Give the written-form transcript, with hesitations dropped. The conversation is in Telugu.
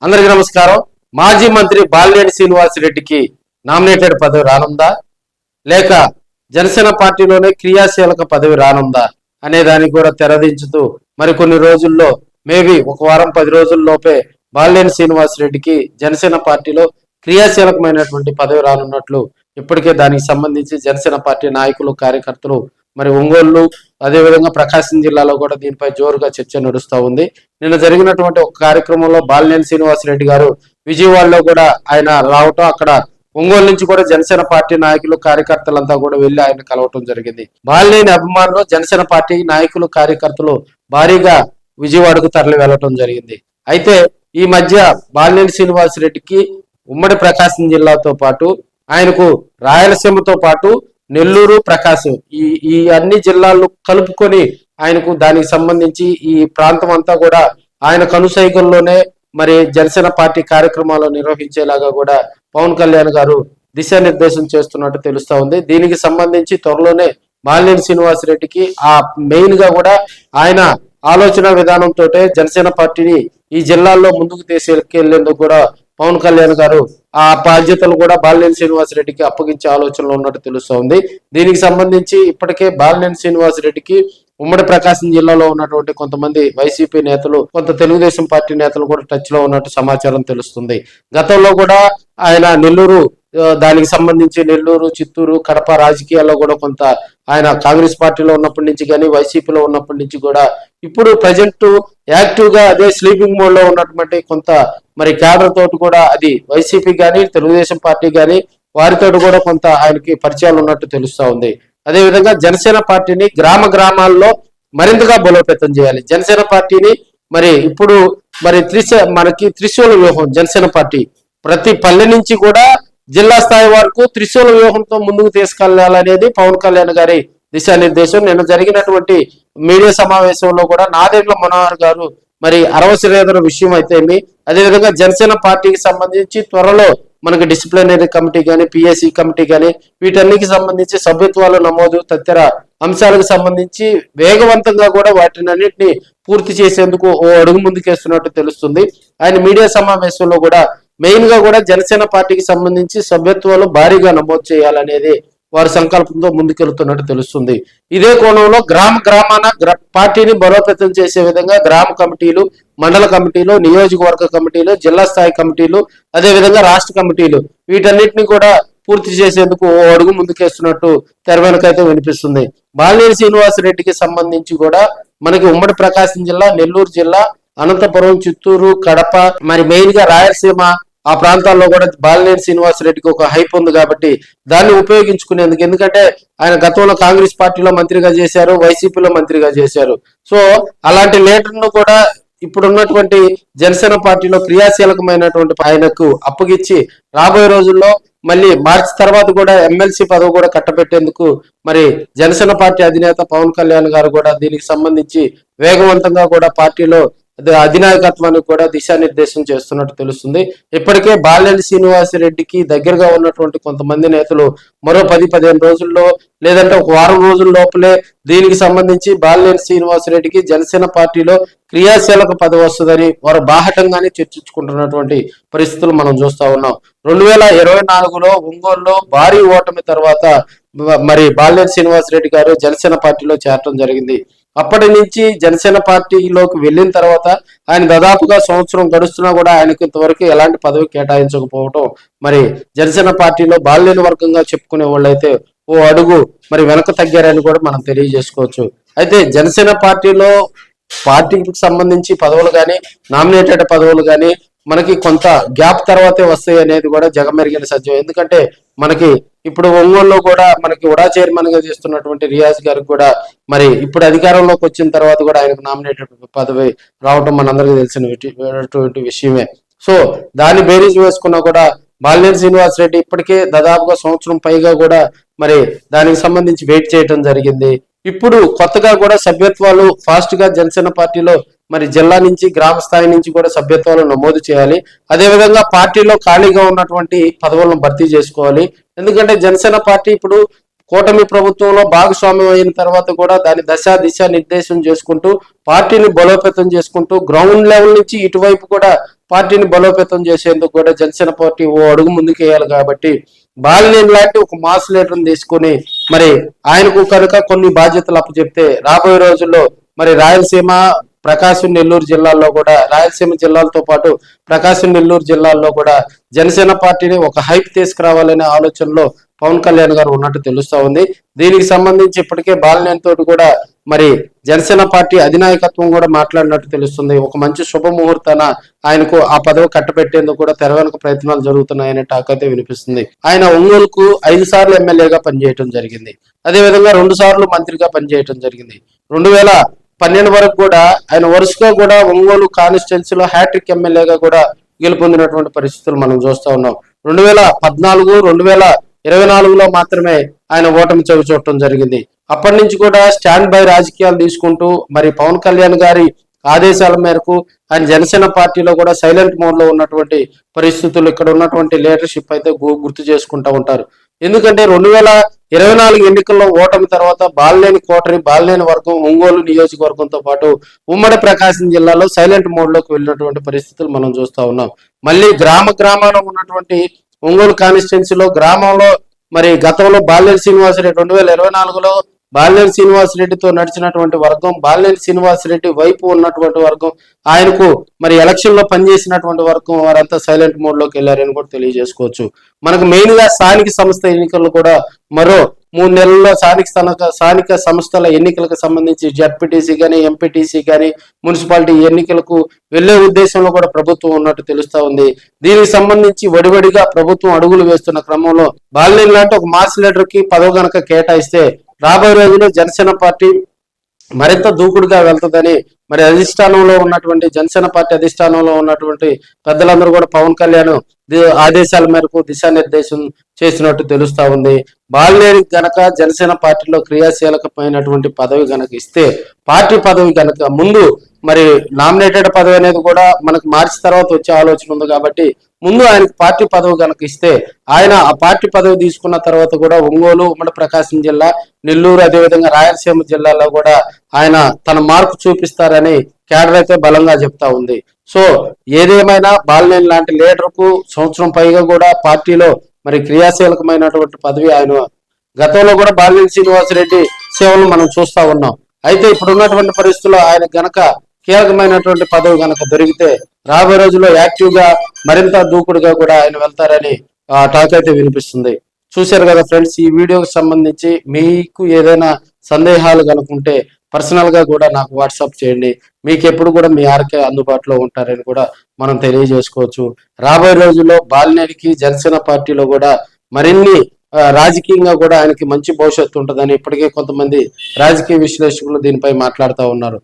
అందరికీ నమస్కారం. మాజీ మంత్రి బాలినేని శ్రీనివాసరెడ్డికి నామినేటెడ్ పదవి రానుందా లేక జనసేన పార్టీలోనే క్రియాశీలక పదవి రానుందా అనే దానికి కూడా తెరదించుతూ మరికొన్ని రోజుల్లో మేబీ ఒక వారం 10 రోజుల్లోపే బాలినేని శ్రీనివాసరెడ్డికి జనసేన పార్టీలో క్రియాశీలకమైనటువంటి పదవి రానున్నట్లు ఇప్పటికే దానికి సంబంధించి జనసేన పార్టీ నాయకులు కార్యకర్తలు మరి ఒంగోలు అదేవిధంగా ప్రకాశం జిల్లాలో కూడా దీనిపై జోరుగా చర్చ నడుస్తూ ఉంది. నిన్న జరిగినటువంటి ఒక కార్యక్రమంలో బాలినేని శ్రీనివాసరెడ్డి గారు విజయవాడలో కూడా ఆయన రావటం, అక్కడ ఒంగోలు నుంచి కూడా జనసేన పార్టీ నాయకులు కార్యకర్తలంతా కూడా వెళ్లి ఆయన కలవటం జరిగింది. బాలినేని అభిమానులు జనసేన పార్టీ నాయకులు కార్యకర్తలు భారీగా విజయవాడకు తరలి వెళ్లటం జరిగింది. అయితే ఈ మధ్య బాలినేని శ్రీనివాసరెడ్డికి ఉమ్మడి ప్రకాశం జిల్లాతో పాటు ఆయనకు రాయలసీమతో పాటు నెల్లూరు, ప్రకాశం ఈ అన్ని జిల్లాలు కలుపుకొని ఆయనకు దానికి సంబంధించి ఈ ప్రాంతం అంతా కూడా ఆయన కనుసైగల్లోనే మరి జనసేన పార్టీ కార్యక్రమాలు నిర్వహించేలాగా కూడా పవన్ కళ్యాణ్ గారు దిశానిర్దేశం చేస్తున్నట్టు తెలుస్తా ఉంది. దీనికి సంబంధించి త్వరలోనే బాలినేని శ్రీనివాసరెడ్డికి ఆ మెయిన్ గా కూడా ఆయన ఆలోచన విధానంతో జనసేన పార్టీని ఈ జిల్లాల్లో ముందుకు తీసుకెళ్లేందుకు కూడా పవన్ కళ్యాణ్ గారు ఆ బాధ్యతలు కూడా బాలినేని శ్రీనివాసరెడ్డికి అప్పగించే ఆలోచనలో ఉన్నట్టు తెలుస్తూ ఉంది. దీనికి సంబంధించి ఇప్పటికే బాలినేని శ్రీనివాసరెడ్డికి ఉమ్మడి ప్రకాశం జిల్లాలో ఉన్నటువంటి కొంతమంది వైసీపీ నేతలు, కొంత తెలుగుదేశం పార్టీ నేతలు కూడా టచ్ లో ఉన్నట్టు సమాచారం తెలుస్తుంది. గతంలో కూడా ఆయన నెల్లూరు, దానికి సంబంధించి నెల్లూరు, చిత్తూరు, కడప రాజకీయాల్లో కూడా కొంత ఆయన కాంగ్రెస్ పార్టీలో ఉన్నప్పటి నుంచి కానీ వైసీపీలో ఉన్నప్పటి నుంచి కూడా ఇప్పుడు ప్రజెంట్ యాక్టివ్ గా అదే స్లీపింగ్ మోడ్ లో ఉన్నటువంటి కొంత మరి క్యాడర్ తోటి కూడా అది వైసీపీ కానీ తెలుగుదేశం పార్టీ కానీ వారితో కూడా కొంత ఆయనకి పరిచయాలు ఉన్నట్టు తెలుస్తా ఉంది. అదేవిధంగా జనసేన పార్టీని గ్రామాల్లో మరింతగా బలోపేతం చేయాలి. జనసేన పార్టీని మరి ఇప్పుడు మరి మనకి త్రిశూల వ్యూహం జనసేన పార్టీ ప్రతి పల్లె నుంచి కూడా జిల్లా స్థాయి వరకు త్రిశూల వ్యూహంతో ముందుకు తీసుకెళ్లాలనేది పవన్ కళ్యాణ్ గారి దిశానిర్దేశం. నిన్న జరిగినటువంటి మీడియా సమావేశంలో కూడా నాదెండ్ల మనోహర్ గారు మరి 60 విషయం అయితే అదేవిధంగా జనసేన పార్టీకి సంబంధించి త్వరలో మనకి డిసిప్లినరీ కమిటీ కానీ పిఎస్సి కమిటీ కానీ వీటన్నిటికి సంబంధించి సభ్యత్వాల నమోదు తదితర అంశాలకు సంబంధించి వేగవంతంగా కూడా వాటినన్నింటినీ పూర్తి చేసేందుకు ఓ అడుగు ముందుకేస్తున్నట్టు తెలుస్తుంది. ఆయన మీడియా సమావేశంలో కూడా మెయిన్ గా కూడా జనసేన పార్టీకి సంబంధించి సభ్యత్వాలు భారీగా నమోదు చేయాలనేది వారి సంకల్పంతో ముందుకెళ్తున్నట్టు తెలుస్తుంది. ఇదే కోణంలో గ్రామాన పార్టీని బలోపేతం చేసే విధంగా గ్రామ కమిటీలు, మండల కమిటీలు, నియోజకవర్గ కమిటీలు, జిల్లా స్థాయి కమిటీలు, అదేవిధంగా రాష్ట్ర కమిటీలు వీటన్నిటిని కూడా పూర్తి చేసేందుకు ఓ అడుగు ముందుకేస్తున్నట్టు తెర వెనుకైతే వినిపిస్తుంది. బాలినేని శ్రీనివాసరెడ్డికి సంబంధించి కూడా మనకి ఉమ్మడి ప్రకాశం జిల్లా, నెల్లూరు జిల్లా, అనంతపురం, చిత్తూరు, కడప, మరి మెయిన్ గా రాయలసీమ ఆ ప్రాంతాల్లో కూడా బాలినేని శ్రీనివాసరెడ్డికి ఒక హైప్ ఉంది కాబట్టి దాన్ని ఉపయోగించుకునేందుకు, ఎందుకంటే ఆయన గతంలో కాంగ్రెస్ పార్టీలో మంత్రిగా చేశారు, వైసీపీలో మంత్రిగా చేశారు. సో అలాంటి లీడర్ను కూడా ఇప్పుడున్నటువంటి జనసేన పార్టీలో క్రియాశీలకమైనటువంటి ఆయనకు అప్పగిచ్చి రాబోయే రోజుల్లో మళ్ళీ మార్చి తర్వాత కూడా ఎమ్మెల్సీ పదవి కూడా కట్టబెట్టేందుకు మరి జనసేన పార్టీ అధినేత పవన్ కళ్యాణ్ గారు కూడా దీనికి సంబంధించి వేగవంతంగా కూడా పార్టీలో అధినాయకత్వానికి కూడా దిశానిర్దేశం చేస్తున్నట్టు తెలుస్తుంది. ఇప్పటికే బాలినేని శ్రీనివాసరెడ్డికి దగ్గరగా ఉన్నటువంటి కొంతమంది నేతలు మరో 10-15 రోజుల్లో లేదంటే ఒక వారం రోజుల లోపలే దీనికి సంబంధించి బాలినేని శ్రీనివాసరెడ్డికి జనసేన పార్టీలో క్రియాశీలక పదవి వస్తుందని వారు బాహటంగానే చర్చించుకుంటున్నటువంటి పరిస్థితులు మనం చూస్తా ఉన్నాం. 2024లో ఒంగోలులో భారీ ఓటమి తర్వాత మరి బాలినేని శ్రీనివాసరెడ్డి గారు జనసేన పార్టీలో చేరటం జరిగింది. అప్పటి నుంచి జనసేన పార్టీలోకి వెళ్ళిన తర్వాత ఆయన దాదాపుగా సంవత్సరం గడుస్తున్నా కూడా ఆయనకు ఇంతవరకు ఎలాంటి పదవి కేటాయించకపోవటం మరి జనసేన పార్టీలో బాలినేని వర్గంగా చెప్పుకునే వాళ్ళైతే ఓ అడుగు మరి వెనక తగ్గారని కూడా మనం తెలియజేసుకోవచ్చు. అయితే జనసేన పార్టీకి సంబంధించి పదవులు కానీ నామినేటెడ్ పదవులు కానీ మనకి కొంత గ్యాప్ తర్వాతే వస్తాయి అనేది కూడా జగమెరిగిన సత్యం. ఎందుకంటే మనకి ఇప్పుడు ఒంగోలులో కూడా మనకి ఉడా చైర్మన్ గా చేస్తున్నటువంటి రియాజ్ గారికి కూడా మరి ఇప్పుడు అధికారంలోకి వచ్చిన తర్వాత కూడా ఆయనకు నామినేటెడ్ పదవి రావటం మనందరికీ తెలిసినటువంటి విషయమే. సో దాన్ని బేరీజ్ వేసుకున్నా కూడా బాలినేని శ్రీనివాసరెడ్డి ఇప్పటికే దాదాపుగా సంవత్సరం పైగా కూడా మరి దానికి సంబంధించి వెయిట్ చేయడం జరిగింది. ఇప్పుడు కొత్తగా కూడా సభ్యత్వాలు ఫాస్ట్ గా జనసేన పార్టీలో మరి జిల్లా నుంచి గ్రామ స్థాయి నుంచి కూడా సభ్యత్వాలు నమోదు చేయాలి. అదేవిధంగా పార్టీలో ఖాళీగా ఉన్నటువంటి పదవులను భర్తీ చేసుకోవాలి. ఎందుకంటే జనసేన పార్టీ ఇప్పుడు కూటమి ప్రభుత్వంలో భాగస్వామ్యం అయిన తర్వాత కూడా దాని దిశ నిర్దేశం చేసుకుంటూ పార్టీని బలోపేతం చేసుకుంటూ గ్రౌండ్ లెవెల్ నుంచి ఇటువైపు కూడా పార్టీని బలోపేతం చేసేందుకు కూడా జనసేన పార్టీ ఓ అడుగు ముందుకు వేయాలి కాబట్టి బాలినేని లాంటి ఒక మాస్ లీడర్ని తీసుకొని మరి ఆయనకు కనుక కొన్ని బాధ్యతలు అప్పచెప్తే రాబోయే రోజుల్లో మరి రాయలసీమ ప్రకాశం నెల్లూరు జిల్లాల్లో కూడా రాయలసీమ జిల్లాలతో పాటు ప్రకాశం నెల్లూరు జిల్లాల్లో కూడా జనసేన పార్టీని ఒక హైప్ తీసుకురావాలనే ఆలోచనలో పవన్ కళ్యాణ్ గారు ఉన్నట్టు తెలుస్తా ఉంది. దీనికి సంబంధించి ఇప్పటికే బాలినేని తోటి కూడా మరి జనసేన పార్టీ అధినాయకత్వం కూడా మాట్లాడినట్టు తెలుస్తుంది. ఒక మంచి శుభముహూర్తాన ఆయనకు ఆ పదవి కట్టబెట్టేందుకు కూడా తెర వెనుక ప్రయత్నాలు జరుగుతున్నాయనే టాక్ అయితే వినిపిస్తుంది. ఆయన ఒంగోలుకు 5 సార్లు ఎమ్మెల్యేగా పనిచేయడం జరిగింది. అదేవిధంగా 2 సార్లు మంత్రిగా పనిచేయడం జరిగింది. 2012 వరకు కూడా ఆయన వరుసగా కూడా ఒంగోలు కాన్స్టిట్యున్సీలో హ్యాట్రిక్ ఎమ్మెల్యేగా కూడా గెలుపొందినటువంటి పరిస్థితులు మనం చూస్తా ఉన్నాం. 2014, 2024లో మాత్రమే ఆయన ఓటమి చవి చూడటం జరిగింది. అప్పటి నుంచి కూడా స్టాండ్ బై రాజకీయాలు తీసుకుంటూ మరి పవన్ కళ్యాణ్ గారి ఆదేశాల మేరకు ఆయన జనసేన పార్టీలో కూడా సైలెంట్ మోడ్ లో ఉన్నటువంటి పరిస్థితులు ఇక్కడ ఉన్నటువంటి లీడర్షిప్ అయితే గుర్తు చేసుకుంటూ ఉంటారు. ఎందుకంటే 2024 ఎన్నికల్లో ఓటమి తర్వాత బాలినేని కోటరి, బాలినేని వర్గం, ఒంగోలు నియోజకవర్గంతో పాటు ఉమ్మడి ప్రకాశం జిల్లాలో సైలెంట్ మోడ్ లోకి వెళ్ళినటువంటి పరిస్థితులు మనం చూస్తా ఉన్నాం. మళ్ళీ గ్రామాల్లో ఉన్నటువంటి ఒంగోలు కాన్స్టిట్యున్సీలో గ్రామంలో మరి గతంలో బాలినేని శ్రీనివాసరెడ్డి 2024లో బాలినేని శ్రీనివాసరెడ్డితో నడిచినటువంటి వర్గం, బాలినేని శ్రీనివాసరెడ్డి వైపు ఉన్నటువంటి వర్గం, ఆయనకు మరి ఎలక్షన్ లో పనిచేసినటువంటి వర్గం వారంతా సైలెంట్ మోడ్ లోకి వెళ్ళారని కూడా తెలియజేసుకోవచ్చు. మనకు మెయిన్ గా స్థానిక సంస్థ ఎన్నికలు కూడా మరో 3 నెలల్లో స్థానిక సంస్థల ఎన్నికలకు సంబంధించి జడ్పీటీసీ కానీ, ఎంపీటీసీ కానీ, మున్సిపాలిటీ ఎన్నికలకు వెళ్లే ఉద్దేశంలో కూడా ప్రభుత్వం ఉన్నట్టు తెలుస్తా ఉంది. దీనికి సంబంధించి వడివడిగా ప్రభుత్వం అడుగులు వేస్తున్న క్రమంలో బాలినేని లాంటి ఒక మాస్ లీడర్ కి పదవి గనక కేటాయిస్తే రాబోయే రోజుల్లో జనసేన పార్టీ మరింత దూకుడుగా వెళ్తుందని మరి అధిష్టానంలో ఉన్నటువంటి జనసేన పార్టీ అధిష్టానంలో ఉన్నటువంటి పెద్దలందరూ కూడా పవన్ కళ్యాణ్ ఆదేశాల మేరకు దిశానిర్దేశం చేసినట్టు తెలుస్తా ఉంది. బాలినేని గనక జనసేన పార్టీలో క్రియాశీలకమైనటువంటి పదవి గనక ఇస్తే, పార్టీ పదవి గనక ముందు మరి నామినేటెడ్ పదవి అనేది కూడా మనకు మార్చి తర్వాత వచ్చే ఆలోచన ఉంది కాబట్టి ముందు ఆయనకు పార్టీ పదవి కనుక ఇస్తే ఆయన ఆ పార్టీ పదవి తీసుకున్న తర్వాత కూడా ఒంగోలు, ఉమ్మడి ప్రకాశం జిల్లా, నెల్లూరు, అదేవిధంగా రాయలసీమ జిల్లాలో కూడా ఆయన తన మార్పు చూపిస్తారని క్యాడర్ అయితే బలంగా చెప్తా ఉంది. సో ఏదేమైనా బాలినేని లాంటి లీడర్ కు సంవత్సరం పైగా కూడా పార్టీలో మరి క్రియాశీలకమైనటువంటి పదవి ఆయన గతంలో కూడా బాలినేని శ్రీనివాసరెడ్డి సేవలు మనం చూస్తా ఉన్నాం. అయితే ఇప్పుడున్నటువంటి పరిస్థితుల్లో ఆయన గనక కీలకమైనటువంటి పదవి గనక దొరికితే రాబోయే రోజుల్లో యాక్టివ్ గా మరింత దూకుడుగా కూడా ఆయన వెళ్తారని టాక్ అయితే వినిపిస్తుంది. చూశారు కదా ఫ్రెండ్స్, ఈ వీడియోకి సంబంధించి మీకు ఏదైనా సందేహాలు కనుకుంటే పర్సనల్ గా కూడా నాకు వాట్సాప్ చేయండి. మీకు ఎప్పుడు కూడా మీ ఆర్కే అందుబాటులో ఉంటారని కూడా మనం తెలియజేసుకోవచ్చు. రాబోయే రోజుల్లో బాలినేనికి జనసేన పార్టీలో కూడా మరిన్ని రాజకీయంగా కూడా ఆయనకి మంచి భవిష్యత్తు ఉంటుందని ఇప్పటికే కొంతమంది రాజకీయ విశ్లేషకులు దీనిపై మాట్లాడుతూ ఉన్నారు.